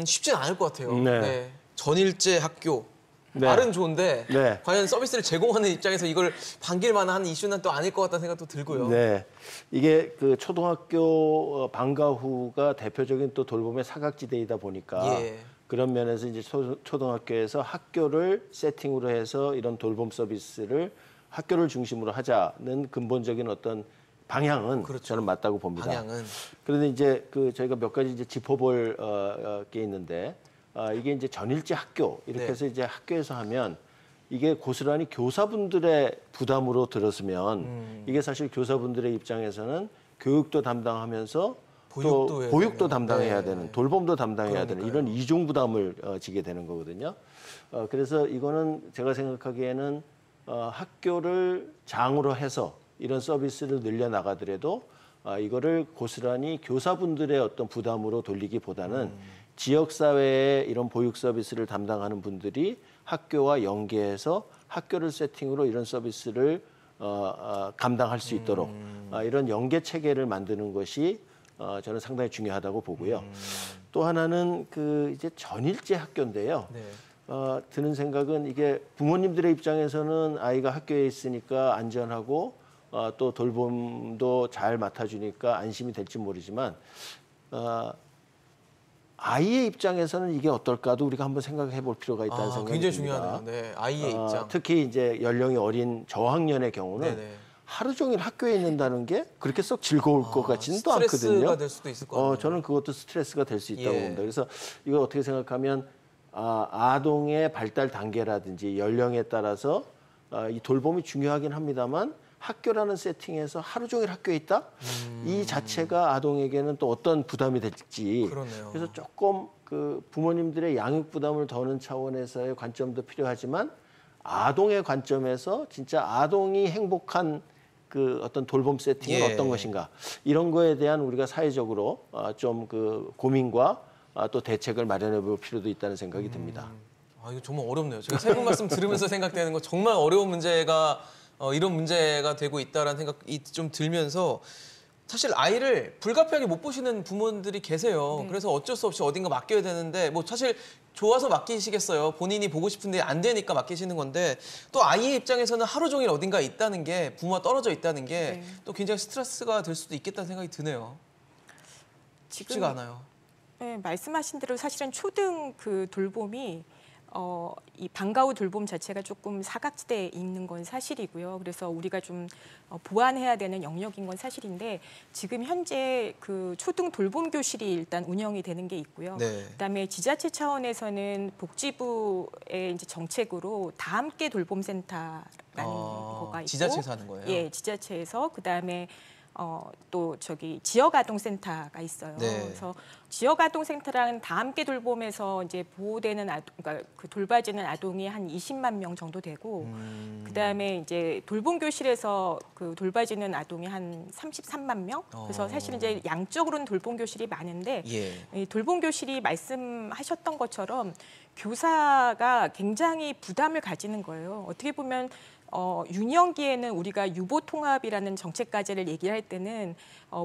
쉽지는 않을 것 같아요. 네. 전일제 학교. 네. 말은 좋은데 네. 과연 서비스를 제공하는 입장에서 이걸 반길 만한 이슈는 또 아닐 것 같다는 생각도 들고요. 네, 이게 그 초등학교 방과 후가 대표적인 또 돌봄의 사각지대이다 보니까 예. 그런 면에서 이제 초등학교에서 학교를 세팅으로 해서 이런 돌봄 서비스를 학교를 중심으로 하자는 근본적인 어떤 방향은 그렇죠. 저는 맞다고 봅니다. 방향은. 그런데 이제 그 저희가 몇 가지 이제 짚어볼 게 있는데 이게 이제 전일제 학교 이렇게 네. 해서 이제 학교에서 하면 이게 고스란히 교사분들의 부담으로 들었으면 이게 사실 교사분들의 입장에서는 교육도 담당하면서 또 보육도 담당해야 되는 돌봄도 담당해야 되는 이런 이중 부담을 지게 되는 거거든요. 그래서 이거는 제가 생각하기에는 학교를 장으로 해서 이런 서비스를 늘려나가더라도 이거를 고스란히 교사분들의 어떤 부담으로 돌리기보다는 지역사회에 이런 보육 서비스를 담당하는 분들이 학교와 연계해서 학교를 세팅으로 이런 서비스를 감당할 수 있도록 이런 연계 체계를 만드는 것이 저는 상당히 중요하다고 보고요. 또 하나는 그 이제 전일제 학교인데요. 네. 드는 생각은 이게 부모님들의 입장에서는 아이가 학교에 있으니까 안전하고 또 돌봄도 잘 맡아주니까 안심이 될지 모르지만 아이의 입장에서는 이게 어떨까도 우리가 한번 생각해 볼 필요가 있다는 생각이 굉장히 듭니다. 중요하네요. 네, 아이의 입장. 특히 이제 연령이 어린 저학년의 경우는 네네. 하루 종일 학교에 있는다는 게 그렇게 썩 즐거울 것 같지는 또 않거든요. 스트레스가 될 수도 있을 것 같아요. 저는 그것도 스트레스가 될 수 있다고 예. 봅니다. 그래서 이거 어떻게 생각하면 아동의 발달 단계라든지 연령에 따라서 이 돌봄이 중요하긴 합니다만 학교라는 세팅에서 하루 종일 학교에 있다? 이 자체가 아동에게는 또 어떤 부담이 될지. 그러네요. 그래서 조금 그 부모님들의 양육 부담을 더는 차원에서의 관점도 필요하지만 아동의 관점에서 진짜 아동이 행복한 그 어떤 돌봄 세팅은 예. 어떤 것인가 이런 거에 대한 우리가 사회적으로 좀 그 고민과 또 대책을 마련해 볼 필요도 있다는 생각이 듭니다. 이거 정말 어렵네요. 제가 세 분 말씀 들으면서 생각되는 거 정말 어려운 문제가 이런 문제가 되고 있다라는 생각이 좀 들면서 사실 아이를 불가피하게 못 보시는 부모들이 계세요. 네. 그래서 어쩔 수 없이 어딘가 맡겨야 되는데 뭐 사실 좋아서 맡기시겠어요. 본인이 보고 싶은데 안 되니까 맡기시는 건데 또 아이의 입장에서는 하루 종일 어딘가 있다는 게 부모와 떨어져 있다는 게 또 굉장히 스트레스가 될 수도 있겠다는 생각이 드네요. 쉽지가 않아요. 네, 말씀하신 대로 사실은 초등 그 돌봄이 이 방과 후 돌봄 자체가 조금 사각지대에 있는 건 사실이고요. 그래서 우리가 좀 보완해야 되는 영역인 건 사실인데 지금 현재 그 초등 돌봄 교실이 일단 운영이 되는 게 있고요. 네. 그다음에 지자체 차원에서는 복지부의 이제 정책으로 다 함께 돌봄센터라는 거가 있고, 지자체에서 하는 거예요? 예, 지자체에서 그다음에 또 저기 지역아동센터가 있어요. 네. 그래서 지역아동센터랑 다 함께 돌봄에서 이제 보호되는 그러니까 그 돌봐지는 아동이 한 20만 명 정도 되고, 그다음에 이제 돌봄교실에서 그 돌봐지는 아동이 한 33만 명. 그래서 사실은 이제 양적으로는 돌봄교실이 많은데 예. 이 돌봄교실이 말씀하셨던 것처럼 교사가 굉장히 부담을 가지는 거예요. 어떻게 보면 유년기에는 우리가 유보통합이라는 정책 과제를 얘기할 때는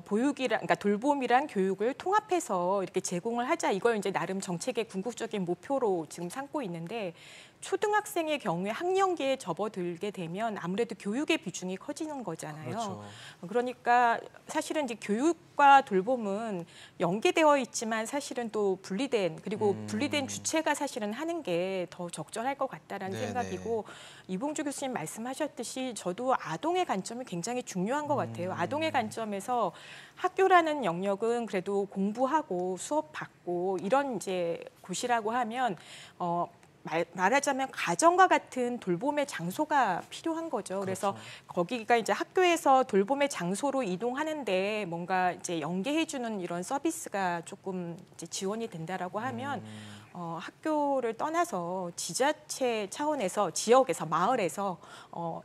그러니까 돌봄이랑 교육을 통합해서 이렇게 제공을 하자, 이걸 이제 나름 정책의 궁극적인 목표로 지금 삼고 있는데, 초등학생의 경우에 학령기에 접어들게 되면 아무래도 교육의 비중이 커지는 거잖아요. 그렇죠. 그러니까 사실은 이제 교육과 돌봄은 연계되어 있지만 사실은 또 분리된, 그리고 분리된 주체가 사실은 하는 게 더 적절할 것 같다라는 네네. 생각이고, 이봉주 교수님 말씀하셨듯이 저도 아동의 관점이 굉장히 중요한 것 같아요. 아동의 관점에서 학교라는 영역은 그래도 공부하고 수업 받고 이런 이제 곳이라고 하면 말하자면 가정과 같은 돌봄의 장소가 필요한 거죠. 그래서 거기가 이제 학교에서 돌봄의 장소로 이동하는데 뭔가 이제 연계해주는 이런 서비스가 조금 이제 지원이 된다라고 하면 학교를 떠나서 지자체 차원에서 지역에서 마을에서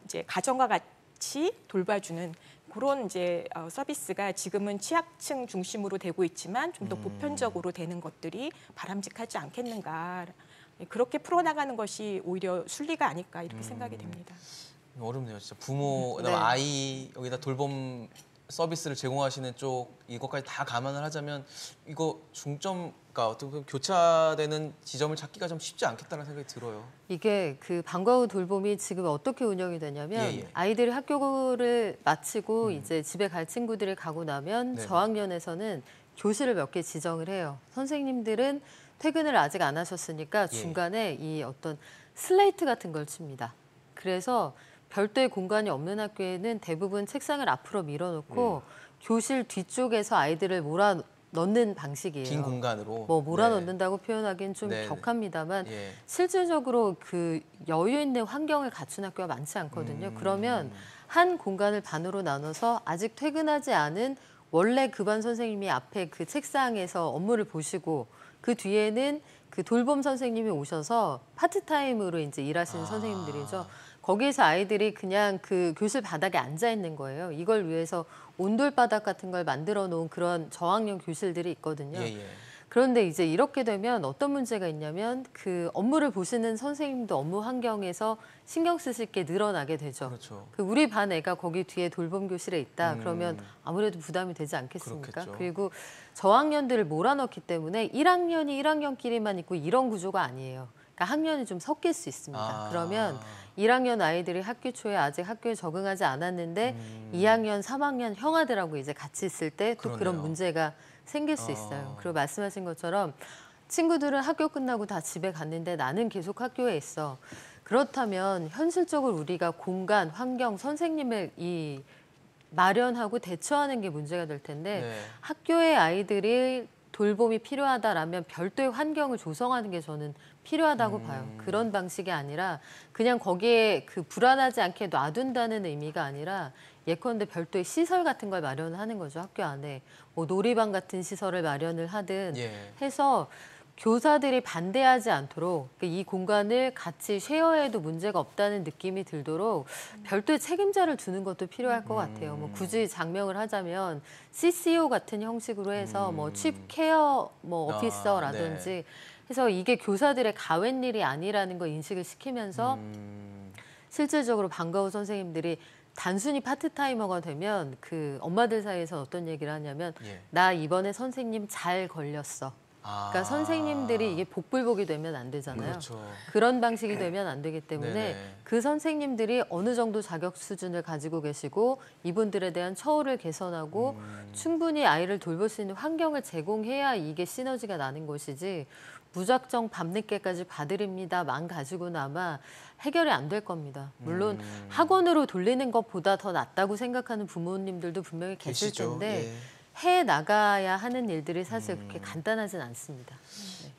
이제 가정과 같이 돌봐주는 그런 이제 서비스가 지금은 취약층 중심으로 되고 있지만 좀 더 보편적으로 되는 것들이 바람직하지 않겠는가. 그렇게 풀어나가는 것이 오히려 순리가 아닐까 이렇게 생각이 됩니다. 어렵네요, 진짜. 부모, 네. 아이 여기다 돌봄 서비스를 제공하시는 쪽 이것까지 다 감안을 하자면 이거 중점, 그러니까 어떻게 보면 교차되는 지점을 찾기가 좀 쉽지 않겠다는 생각이 들어요. 이게 그 방과 후 돌봄이 지금 어떻게 운영이 되냐면 예. 아이들이 학교를 마치고 이제 집에 갈 친구들이 가고 나면 네네. 저학년에서는 교실을 몇 개 지정을 해요. 선생님들은 퇴근을 아직 안 하셨으니까 예. 중간에 이 어떤 슬레이트 같은 걸 칩니다. 그래서 별도의 공간이 없는 학교에는 대부분 책상을 앞으로 밀어놓고 교실 뒤쪽에서 아이들을 몰아 넣는 방식이에요. 빈 공간으로. 뭐 몰아 네. 넣는다고 표현하기는 좀 네네. 격합니다만 예. 실질적으로 그 여유 있는 환경을 갖춘 학교가 많지 않거든요. 그러면 한 공간을 반으로 나눠서 아직 퇴근하지 않은 원래 그 반 선생님이 앞에 그 책상에서 업무를 보시고 그 뒤에는 그 돌봄 선생님이 오셔서 파트타임으로 이제 일하시는 선생님들이죠. 거기에서 아이들이 그냥 그 교실 바닥에 앉아 있는 거예요. 이걸 위해서 온돌바닥 같은 걸 만들어 놓은 그런 저학년 교실들이 있거든요. 예. 그런데 이제 이렇게 되면 어떤 문제가 있냐면 그 업무를 보시는 선생님도 업무 환경에서 신경 쓰실 게 늘어나게 되죠. 그렇죠. 그 우리 반 애가 거기 뒤에 돌봄 교실에 있다. 그러면 아무래도 부담이 되지 않겠습니까? 그렇겠죠. 그리고 저학년들을 몰아넣기 때문에 1학년이 1학년끼리만 있고 이런 구조가 아니에요. 그러니까 학년이 좀 섞일 수 있습니다. 그러면 1학년 아이들이 학기 초에 아직 학교에 적응하지 않았는데 2학년, 3학년 형아들하고 이제 같이 있을 때 또 그런 그러네요. 문제가 생길 수 있어요. 그리고 말씀하신 것처럼 친구들은 학교 끝나고 다 집에 갔는데 나는 계속 학교에 있어. 그렇다면 현실적으로 우리가 공간, 환경, 선생님을 이 마련하고 대처하는 게 문제가 될 텐데 네. 학교의 아이들이 돌봄이 필요하다라면 별도의 환경을 조성하는 게 저는 필요하다고 봐요. 그런 방식이 아니라 그냥 거기에 그 불안하지 않게 놔둔다는 의미가 아니라 예컨대 별도의 시설 같은 걸 마련하는 거죠. 학교 안에 뭐 놀이방 같은 시설을 마련을 하든 예. 해서 교사들이 반대하지 않도록 이 공간을 같이 쉐어해도 문제가 없다는 느낌이 들도록 별도의 책임자를 두는 것도 필요할 것 같아요. 뭐 굳이 장명을 하자면 CCO 같은 형식으로 해서 뭐 칩 케어 뭐 오피서라든지 해서 이게 교사들의 가웬일이 아니라는 걸 인식을 시키면서 실질적으로 방과 후 선생님들이 단순히 파트타이머가 되면 그 엄마들 사이에서 어떤 얘기를 하냐면 예. 나 이번에 선생님 잘 걸렸어. 그러니까 선생님들이 이게 복불복이 되면 안 되잖아요. 그렇죠. 그런 방식이 되면 안 되기 때문에 네네. 그 선생님들이 어느 정도 자격 수준을 가지고 계시고 이분들에 대한 처우를 개선하고 충분히 아이를 돌볼 수 있는 환경을 제공해야 이게 시너지가 나는 것이지 무작정 밤늦게까지 봐드립니다만 가지고는 아마 해결이 안 될 겁니다. 물론 학원으로 돌리는 것보다 더 낫다고 생각하는 부모님들도 분명히 계실 계시죠. 텐데 예. 해 나가야 하는 일들이 사실 그렇게 간단하진 않습니다.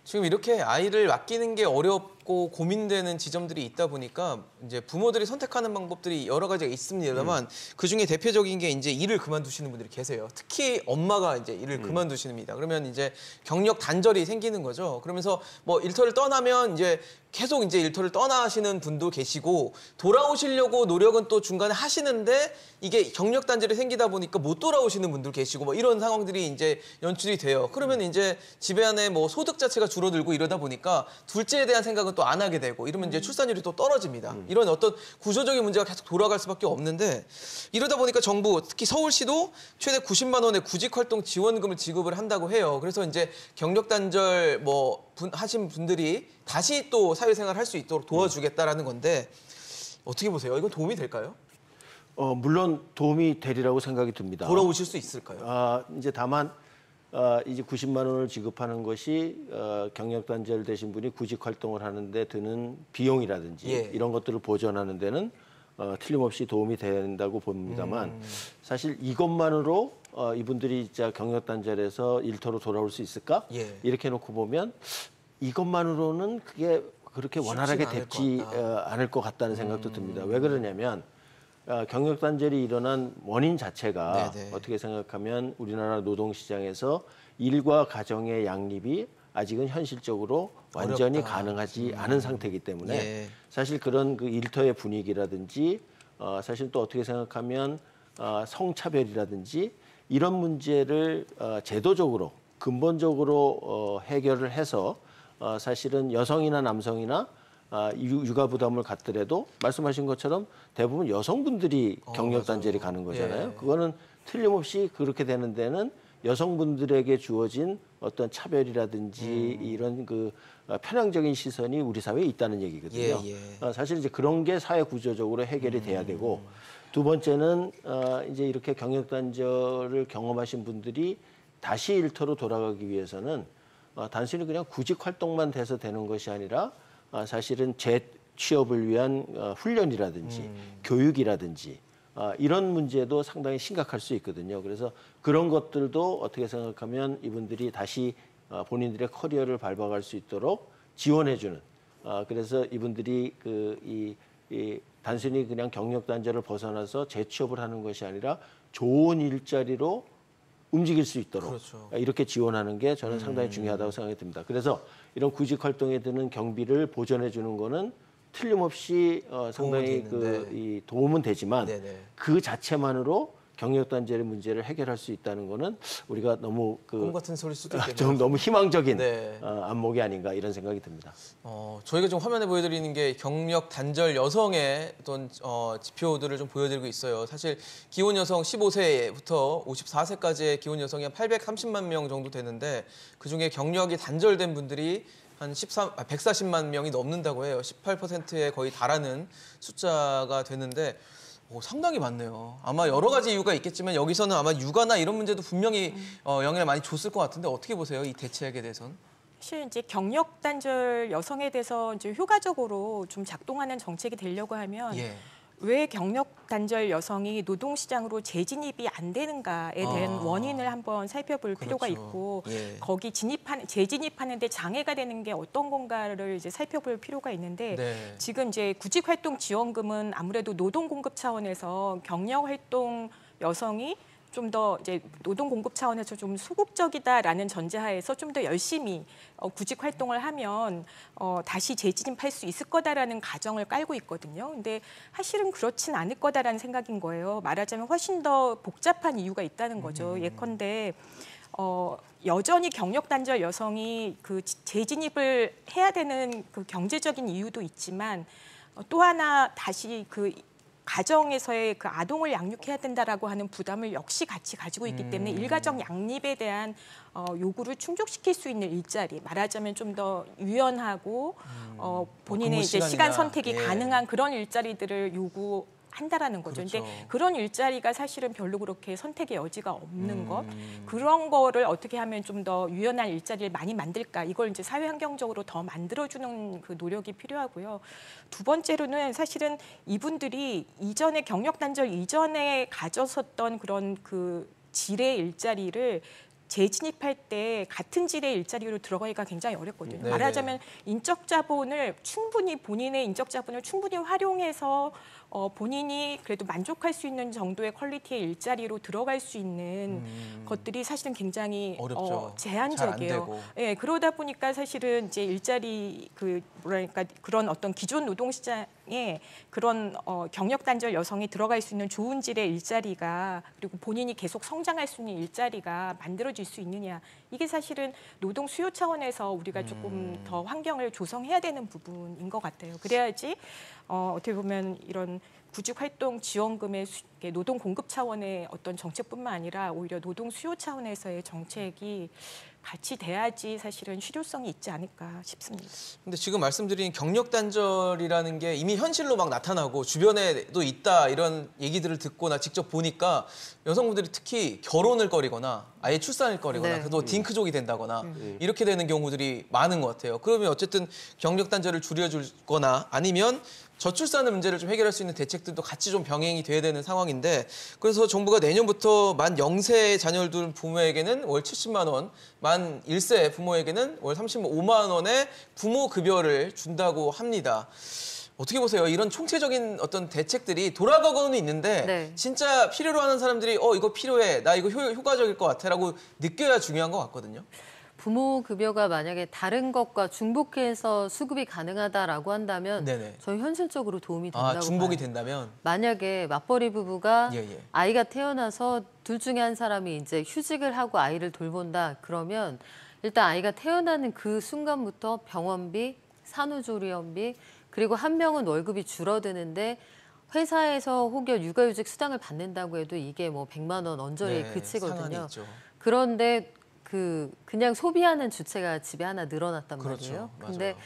지금 이렇게 아이를 맡기는 게 어렵고 고민되는 지점들이 있다 보니까 이제 부모들이 선택하는 방법들이 여러 가지가 있습니다만 그 중에 대표적인 게 이제 일을 그만두시는 분들이 계세요. 특히 엄마가 이제 일을 그만두십니다. 그러면 이제 경력 단절이 생기는 거죠. 그러면서 뭐 일터를 떠나면 이제 계속 이제 일터를 떠나시는 분도 계시고 돌아오시려고 노력은 또 중간에 하시는데 이게 경력 단절이 생기다 보니까 못 돌아오시는 분들 계시고 뭐 이런 상황들이 이제 연출이 돼요. 그러면 이제 집에 안에 뭐 소득 자체가 줄어들고 이러다 보니까 둘째에 대한 생각은 또 안 하게 되고 이러면 이제 출산율이 또 떨어집니다. 이런 어떤 구조적인 문제가 계속 돌아갈 수밖에 없는데 이러다 보니까 정부 특히 서울시도 최대 90만 원의 구직 활동 지원금을 지급을 한다고 해요. 그래서 이제 경력 단절 뭐 하신 분들이 다시 또 사회생활 할 수 있도록 도와주겠다라는 건데 어떻게 보세요? 이건 도움이 될까요? 물론 도움이 되리라고 생각이 듭니다. 돌아오실 수 있을까요? 이제 다만 이제 90만 원을 지급하는 것이 경력 단절 되신 분이 구직 활동을 하는데 드는 비용이라든지 예. 이런 것들을 보전하는 데는 틀림없이 도움이 된다고 봅니다만 사실 이것만으로 이분들이 진짜 경력 단절해서 일터로 돌아올 수 있을까? 예. 이렇게 놓고 보면 이것만으로는 그게 그렇게 원활하게 않을 됐지 것 같다. 않을 것 같다는 생각도 듭니다. 왜 그러냐면 경력 단절이 일어난 원인 자체가 네네. 어떻게 생각하면 우리나라 노동시장에서 일과 가정의 양립이 아직은 현실적으로 완전히 어렵다. 가능하지 않은 상태이기 때문에 예. 사실 그런 그 일터의 분위기라든지 사실 또 어떻게 생각하면 성차별이라든지 이런 문제를 제도적으로 근본적으로 해결을 해서 사실은 여성이나 남성이나 육아 부담을 갖더라도 말씀하신 것처럼 대부분 여성분들이 경력 단절이 맞아요. 가는 거잖아요. 예. 그거는 틀림없이 그렇게 되는 데는 여성분들에게 주어진 어떤 차별이라든지 이런 그 편향적인 시선이 우리 사회에 있다는 얘기거든요. 예. 사실 이제 그런 게 사회 구조적으로 해결이 돼야 되고 두 번째는 이제 이렇게 경력 단절을 경험하신 분들이 다시 일터로 돌아가기 위해서는 단순히 그냥 구직 활동만 돼서 되는 것이 아니라 사실은 재취업을 위한 훈련이라든지 교육이라든지 이런 문제도 상당히 심각할 수 있거든요. 그래서 그런 것들도 어떻게 생각하면 이분들이 다시 본인들의 커리어를 밟아갈 수 있도록 지원해주는. 그래서 이분들이 이 단순히 그냥 경력 단절을 벗어나서 재취업을 하는 것이 아니라 좋은 일자리로 움직일 수 있도록 그렇죠. 이렇게 지원하는 게 저는 상당히 중요하다고 생각이 듭니다. 그래서 이런 구직 활동에 드는 경비를 보전해 주는 거는 틀림없이 상당히 이 도움은 되지만 네네. 그 자체만으로 경력 단절의 문제를 해결할 수 있다는 거는 우리가 너무 꿈 같은 소리일 수도 있겠네요. 좀 너무 희망적인 네. 안목이 아닌가 이런 생각이 듭니다. 저희가 지금 화면에 보여드리는 게 경력 단절 여성의 어떤 지표들을 좀 보여드리고 있어요. 사실 기혼 여성 15세부터 54세까지의 기혼 여성이 한 830만 명 정도 되는데 그중에 경력이 단절된 분들이 한 140만 명이 넘는다고 해요. 18%에 거의 달하는 숫자가 되는데 상당히 많네요. 아마 여러 가지 이유가 있겠지만 여기서는 아마 육아나 이런 문제도 분명히 영향을 많이 줬을 것 같은데 어떻게 보세요? 이 대책에 대해서는? 사실 이제 경력 단절 여성에 대해서 이제 효과적으로 좀 작동하는 정책이 되려고 하면 예. 왜 경력 단절 여성이 노동시장으로 재진입이 안 되는가에 대한 원인을 한번 살펴볼 필요가 그렇죠. 있고 예. 거기 재진입하는데 장애가 되는 게 어떤 건가를 이제 살펴볼 필요가 있는데 네. 지금 이제 구직활동 지원금은 아무래도 노동 공급 차원에서 경력 활동 여성이 좀 더 이제 노동 공급 차원에서 좀 소극적이다라는 전제하에서 좀 더 열심히 구직 활동을 하면 다시 재진입할 수 있을 거다라는 가정을 깔고 있거든요. 근데 사실은 그렇진 않을 거다라는 생각인 거예요. 말하자면 훨씬 더 복잡한 이유가 있다는 거죠. 예컨대 여전히 경력 단절 여성이 그 재진입을 해야 되는 그 경제적인 이유도 있지만 또 하나 다시 그 가정에서의 그 아동을 양육해야 된다라고 하는 부담을 역시 같이 가지고 있기 때문에 일가정 양립에 대한 요구를 충족시킬 수 있는 일자리, 말하자면 좀 더 유연하고 본인의 이제 시간 선택이 가능한 그런 일자리들을 요구한다라는 거죠. 그렇죠. 근데 그런 일자리가 사실은 별로 그렇게 선택의 여지가 없는 것, 그런 거를 어떻게 하면 좀 더 유연한 일자리를 많이 만들까, 이걸 이제 사회 환경적으로 더 만들어주는 그 노력이 필요하고요. 두 번째로는 사실은 이분들이 이전에 경력 단절 이전에 가졌었던 그런 그 질의 일자리를 재진입할 때 같은 질의 일자리로 들어가기가 굉장히 어렵거든요. 네네. 말하자면 인적 자본을 충분히 본인의 인적 자본을 충분히 활용해서 본인이 그래도 만족할 수 있는 정도의 퀄리티의 일자리로 들어갈 수 있는 것들이 사실은 굉장히 어렵죠. 제한적이에요. 잘안 되고. 예, 그러다 보니까 사실은 이제 일자리 뭐랄까 그런 어떤 기존 노동시장에 그런 경력 단절 여성이 들어갈 수 있는 좋은 질의 일자리가 그리고 본인이 계속 성장할 수 있는 일자리가 만들어질 수 있느냐, 이게 사실은 노동 수요 차원에서 우리가 조금 더 환경을 조성해야 되는 부분인 것 같아요. 그래야지 어떻게 보면 이런 구직 활동 지원금의 노동 공급 차원의 어떤 정책뿐만 아니라 오히려 노동 수요 차원에서의 정책이 같이 돼야지 사실은 실효성이 있지 않을까 싶습니다. 근데 지금 말씀드린 경력 단절이라는 게 이미 현실로 막 나타나고 주변에도 있다 이런 얘기들을 듣고 나 직접 보니까 여성분들이 특히 결혼을 꺼리거나 아예 출산을 꺼리거나 네. 그래도 딩크족이 된다거나 이렇게 되는 경우들이 많은 것 같아요. 그러면 어쨌든 경력 단절을 줄여주거나 아니면 저출산의 문제를 좀 해결할 수 있는 대책들도 같이 좀 병행이 돼야 되는 상황인데 그래서 정부가 내년부터 만 0세 자녀를 둔 부모에게는 월 70만 원, 만 1세 부모에게는 월 35만 원의 부모 급여를 준다고 합니다. 어떻게 보세요? 이런 총체적인 어떤 대책들이 돌아가고는 있는데 네. 진짜 필요로 하는 사람들이 이거 필요해, 나 이거 효과적일 것 같아라고 느껴야 중요한 것 같거든요. 부모 급여가 만약에 다른 것과 중복해서 수급이 가능하다라고 한다면 네네. 저는 현실적으로 도움이 된다고 중복이 봐요. 된다면 만약에 맞벌이 부부가 예. 아이가 태어나서 둘 중에 한 사람이 이제 휴직을 하고 아이를 돌본다 그러면 일단 아이가 태어나는 그 순간부터 병원비, 산후조리원비 그리고 한 명은 월급이 줄어드는데 회사에서 혹여 육아휴직 수당을 받는다고 해도 이게 뭐 100만 원 언저리에 네, 그치거든요. 상한이 있죠. 그런데 그냥 소비하는 주체가 집에 하나 늘어났단 그렇죠. 말이에요. 맞아요. 근데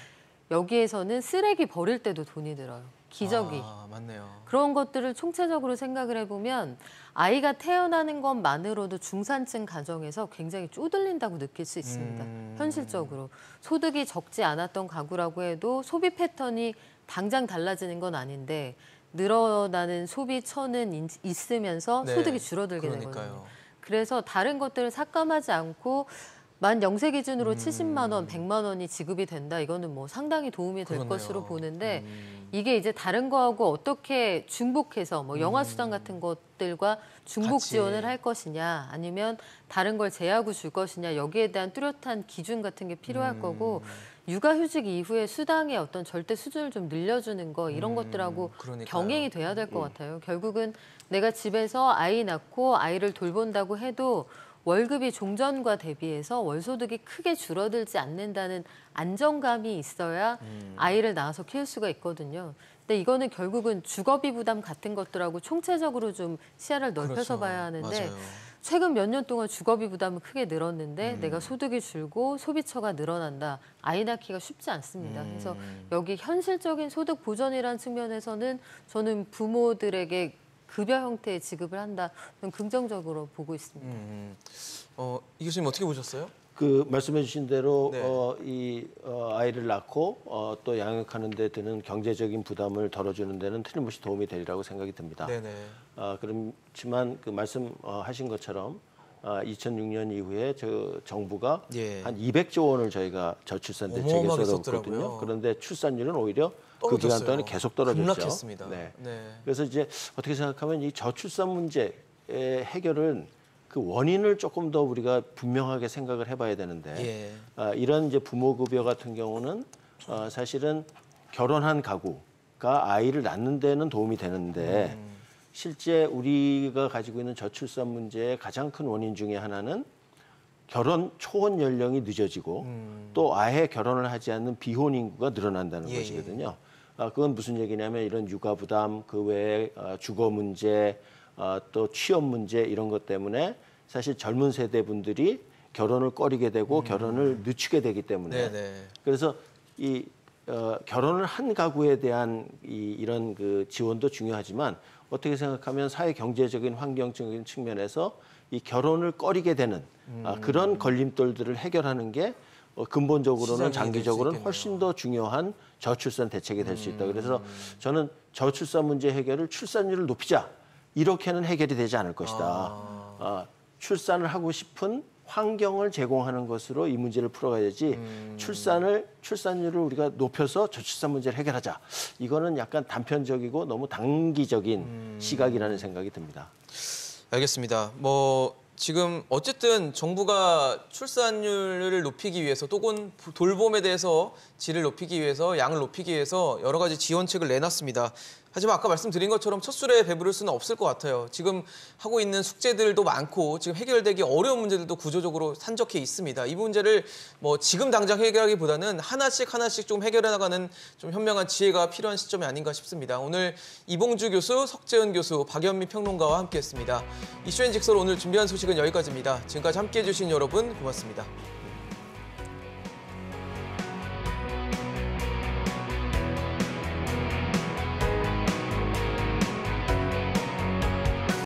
여기에서는 쓰레기 버릴 때도 돈이 들어요. 기저귀. 맞네요. 그런 것들을 총체적으로 생각을 해보면 아이가 태어나는 것만으로도 중산층 가정에서 굉장히 쪼들린다고 느낄 수 있습니다. 현실적으로. 소득이 적지 않았던 가구라고 해도 소비 패턴이 당장 달라지는 건 아닌데 늘어나는 소비처는 있으면서 네, 소득이 줄어들게 그러니까요. 되거든요. 그래서 다른 것들을 삭감하지 않고 만 0세 기준으로 70만 원, 100만 원이 지급이 된다. 이거는 뭐 상당히 도움이 될 그러네요. 것으로 보는데 이게 이제 다른 거하고 어떻게 중복해서 뭐 영아 수당 같은 것들과 중복 같이. 지원을 할 것이냐 아니면 다른 걸 제하고 줄 것이냐 여기에 대한 뚜렷한 기준 같은 게 필요할 거고 육아휴직 이후에 수당의 어떤 절대 수준을 좀 늘려주는 거 이런 것들하고 그러니까요. 병행이 돼야 될 것 같아요. 결국은 내가 집에서 아이 낳고 아이를 돌본다고 해도 월급이 종전과 대비해서 월소득이 크게 줄어들지 않는다는 안정감이 있어야 아이를 낳아서 키울 수가 있거든요. 근데 이거는 결국은 주거비 부담 같은 것들하고 총체적으로 좀 시야를 넓혀서 그렇죠. 봐야 하는데 맞아요. 최근 몇 년 동안 주거비 부담은 크게 늘었는데 내가 소득이 줄고 소비처가 늘어난다. 아이 낳기가 쉽지 않습니다. 그래서 여기 현실적인 소득 보전이라는 측면에서는 저는 부모들에게 급여 형태의 지급을 한다. 저는 긍정적으로 보고 있습니다. 이 교수님 어떻게 보셨어요? 그 말씀해주신 대로 네. 아이를 낳고 또 양육하는 데 드는 경제적인 부담을 덜어주는 데는 틀림없이 도움이 되리라고 생각이 듭니다. 네네. 그렇지만 그 말씀하신 것처럼 2006년 이후에 정부가 예. 한 200조 원을 저희가 저출산 대책에 어마어마하게 쏟았거든요. 썼더라고요. 그런데 출산율은 오히려 그 기간 떨어졌어요. 동안에 계속 떨어졌죠. 급락했습니다. 네. 네. 그래서 이제 어떻게 생각하면 이 저출산 문제의 해결은 그 원인을 조금 더 우리가 분명하게 생각을 해봐야 되는데 이런 이제 부모급여 같은 경우는 사실은 결혼한 가구가 아이를 낳는 데는 도움이 되는데 실제 우리가 가지고 있는 저출산 문제의 가장 큰 원인 중에 하나는 결혼 초혼 연령이 늦어지고 또 아예 결혼을 하지 않는 비혼 인구가 늘어난다는 것이거든요. 그건 무슨 얘기냐면 이런 육아 부담, 그 외에 주거 문제, 또 취업 문제 이런 것 때문에 사실 젊은 세대 분들이 결혼을 꺼리게 되고 결혼을 늦추게 되기 때문에 그래서 이 결혼을 한 가구에 대한 이런 그 지원도 중요하지만 어떻게 생각하면 사회 경제적인 환경적인 측면에서 이 결혼을 꺼리게 되는 그런 걸림돌들을 해결하는 게 근본적으로는 장기적으로는 훨씬 더 중요한 저출산 대책이 될 수 있다. 그래서 저는 저출산 문제 해결을 출산율을 높이자 이렇게는 해결이 되지 않을 것이다. 출산을 하고 싶은 환경을 제공하는 것으로 이 문제를 풀어가야지 출산율을 우리가 높여서 저출산 문제를 해결하자. 이거는 약간 단편적이고 너무 단기적인 시각이라는 생각이 듭니다. 알겠습니다. 지금 어쨌든 정부가 출산율을 높이기 위해서 또는 돌봄에 대해서 질을 높이기 위해서 양을 높이기 위해서 여러 가지 지원책을 내놨습니다. 하지만 아까 말씀드린 것처럼 첫 술에 배부를 수는 없을 것 같아요. 지금 하고 있는 숙제들도 많고 지금 해결되기 어려운 문제들도 구조적으로 산적해 있습니다. 이 문제를 지금 당장 해결하기보다는 하나씩 좀 해결해 나가는 좀 현명한 지혜가 필요한 시점이 아닌가 싶습니다. 오늘 이봉주 교수, 석재은 교수, 박연미 평론가와 함께했습니다. 이슈앤직설 오늘 준비한 소식은 여기까지입니다. 지금까지 함께해 주신 여러분 고맙습니다.